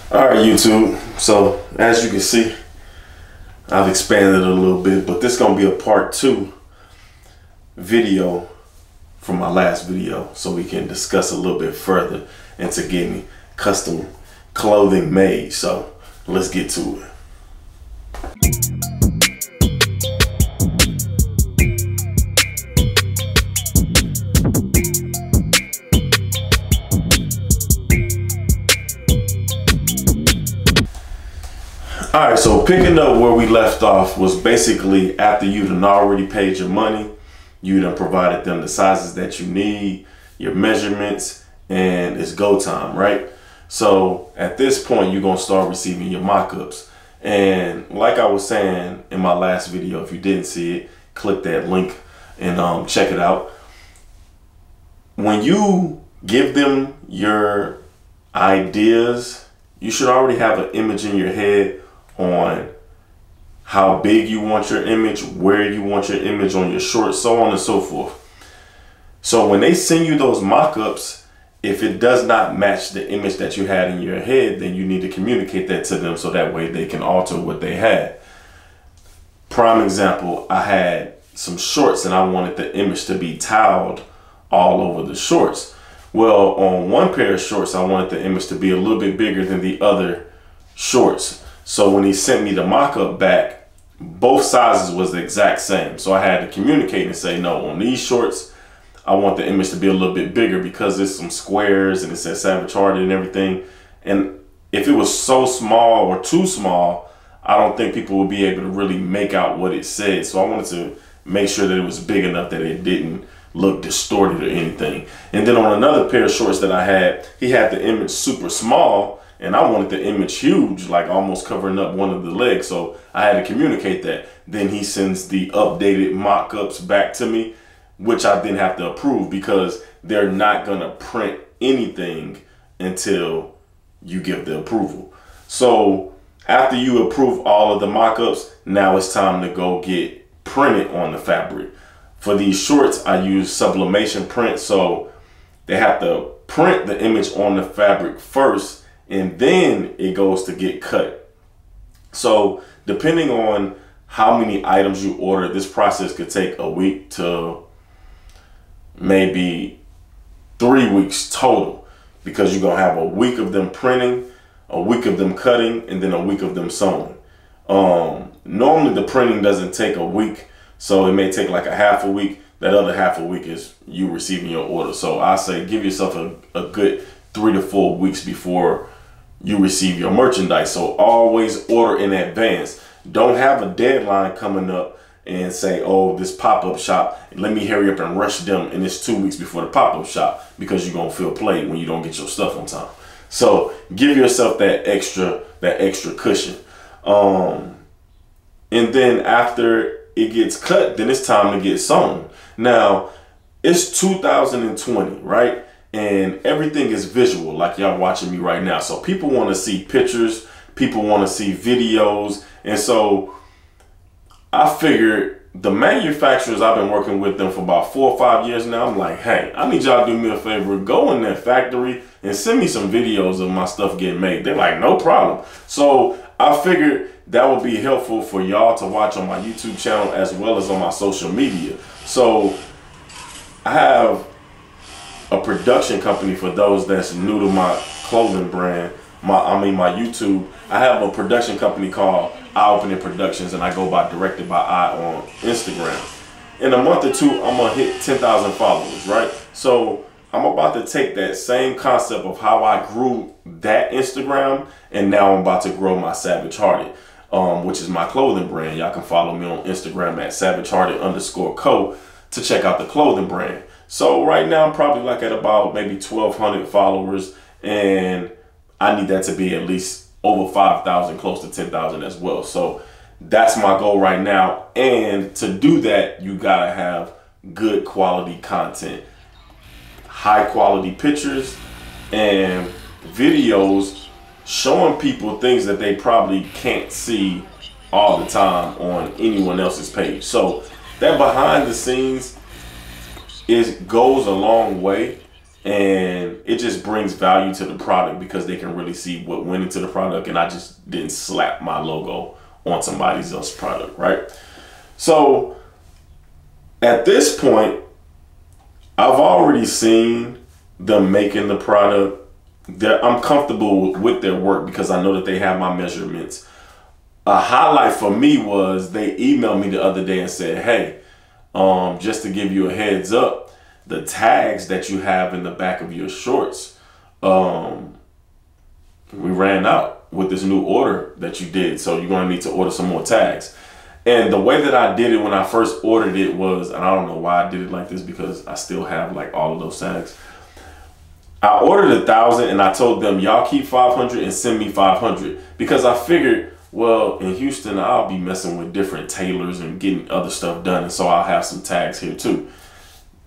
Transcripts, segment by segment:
Alright, YouTube, so as you can see, I've expanded a little bit, but this is going to be a part 2 video from my last video, so we can discuss a little bit further into getting custom clothing made. So let's get to it. Alright, so picking up where we left off was basically after you done already paid your money, you done provided them the sizes that you need, your measurements, and it's go time, right? So at this point, you're going to start receiving your mock-ups. And like I was saying in my last video, if you didn't see it, click that link and check it out. When you give them your ideas, you should already have an image in your head on how big you want your image, where you want your image on your shorts, so on and so forth. So when they send you those mock-ups, if it does not match the image that you had in your head, then you need to communicate that to them so that way they can alter what they had. Prime example, I had some shorts and I wanted the image to be tiled all over the shorts. Well, on one pair of shorts, I wanted the image to be a little bit bigger than the other shorts. So when he sent me the mock-up back, both sizes was the exact same. So I had to communicate and say, no, on these shorts, I want the image to be a little bit bigger because there's some squares and it says Savage Hearted and everything. And if it was so small or too small, I don't think people would be able to really make out what it said. So I wanted to make sure that it was big enough that it didn't look distorted or anything. And then on another pair of shorts that I had, he had the image super small, and I wanted the image huge, like almost covering up one of the legs. So I had to communicate that. Then he sends the updated mock-ups back to me, which I then have to approve because they're not going to print anything until you give the approval. So after you approve all of the mock-ups, now it's time to go get printed on the fabric. For these shorts, I use sublimation print. So they have to print the image on the fabric first, and then it goes to get cut. So depending on how many items you order, this process could take a week to maybe 3 weeks total, because you're gonna have a week of them printing, a week of them cutting, and then a week of them sewing. Normally the printing doesn't take a week, so it may take like a half a week. That other half a week is you receiving your order. So I say give yourself a good 3 to 4 weeks before you receive your merchandise. So always order in advance. Don't have a deadline coming up and say, oh, this pop-up shop, let me hurry up and rush them, and it's 2 weeks before the pop-up shop, because you're gonna feel played when you don't get your stuff on time. So give yourself that extra cushion. And then after it gets cut, then it's time to get sewn. Now it's 2020, right? And everything is visual, like y'all watching me right now. So people want to see pictures, people want to see videos. And so I figured the manufacturers, I've been working with them for about 4 or 5 years now. I'm like, hey, I need y'all to do me a favor. Go in that factory and send me some videos of my stuff getting made. They're like, no problem. So I figured that would be helpful for y'all to watch on my YouTube channel as well as on my social media. So I have a production company for those that's new to my clothing brand, my YouTube. I have a production company called Eye Opening Productions, and I go by Directed by Eye on Instagram. In a month or two, I'm gonna hit 10,000 followers, right? So I'm about to take that same concept of how I grew that Instagram, and now I'm about to grow my Savage Hearted, which is my clothing brand. Y'all can follow me on Instagram at SavageHearted_co to check out the clothing brand. So right now I'm probably like at about maybe 1,200 followers, and I need that to be at least over 5,000, close to 10,000 as well. So that's my goal right now. And to do that, you gotta have good quality content, high quality pictures and videos showing people things that they probably can't see all the time on anyone else's page. So that behind the scenes goes a long way and it just brings value to the product because they can really see what went into the product, and I just didn't slap my logo on somebody else's product, right? So at this point, I've already seen them making the product. I'm comfortable with their work because I know that they have my measurements. A highlight for me was they emailed me the other day and said, hey, just to give you a heads up, the tags that you have in the back of your shorts, we ran out with this new order that you did. So you're going to need to order some more tags. And the way that I did it when I first ordered it was, and I don't know why I did it like this because I still have like all of those tags. I ordered 1,000 and I told them, y'all keep 500 and send me 500 because I figured, well, in Houston, I'll be messing with different tailors and getting other stuff done. And so I'll have some tags here too.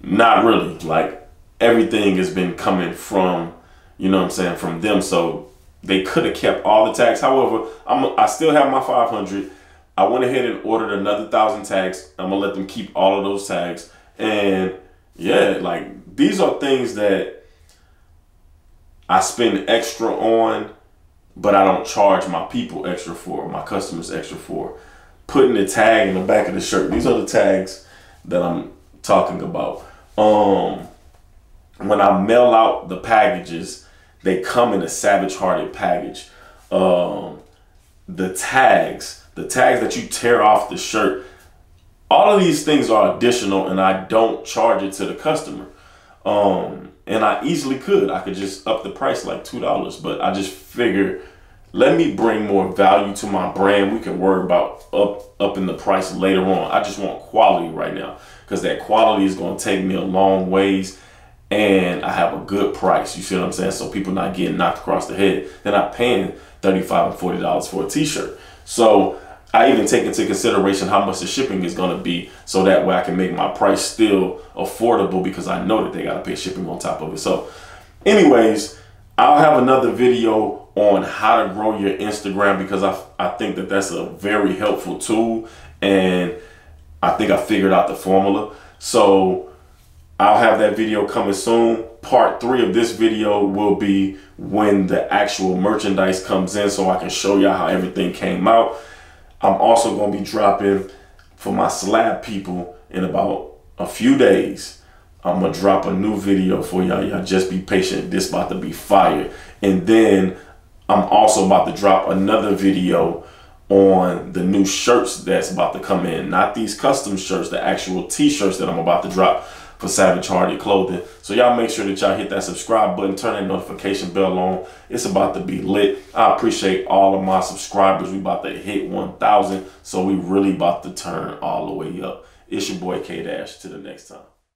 Not really. Like everything has been coming from, you know what I'm saying, from them. So they could have kept all the tags. However, I still have my 500. I went ahead and ordered another 1,000 tags. I'm going to let them keep all of those tags. And yeah, like these are things that I spend extra on, but I don't charge my people extra for, my customers extra for. Putting the tag in the back of the shirt. These are the tags that I'm talking about. When I mail out the packages, they come in a Savage Hearted package. The tags that you tear off the shirt, all of these things are additional, and I don't charge it to the customer. And I easily could. I could just up the price like $2, but I just figured, let me bring more value to my brand. We can worry about upping the price later on. I just want quality right now because that quality is going to take me a long ways, and I have a good price. You see what I'm saying? So people not getting knocked across the head. They're not paying $35 and $40 for a t-shirt. So I even take into consideration how much the shipping is going to be, so that way I can make my price still affordable because I know that they got to pay shipping on top of it. So anyways, I'll have another video on how to grow your Instagram because I think that that's a very helpful tool, and I think I figured out the formula. So I'll have that video coming soon. Part 3 of this video will be when the actual merchandise comes in, so I can show y'all how everything came out. I'm also going to be dropping for my slab people in about a few days. I'm going to drop a new video for y'all. Y'all just be patient. This about to be fire. And then I'm also about to drop another video on the new shirts that's about to come in. Not these custom shirts, the actual t-shirts that I'm about to drop for Savage Hearted Clothing. So y'all make sure that y'all hit that subscribe button, turn that notification bell on. It's about to be lit. I appreciate all of my subscribers. We about to hit 1,000, so we really about to turn all the way up. It's your boy K-Dash. Till the next time.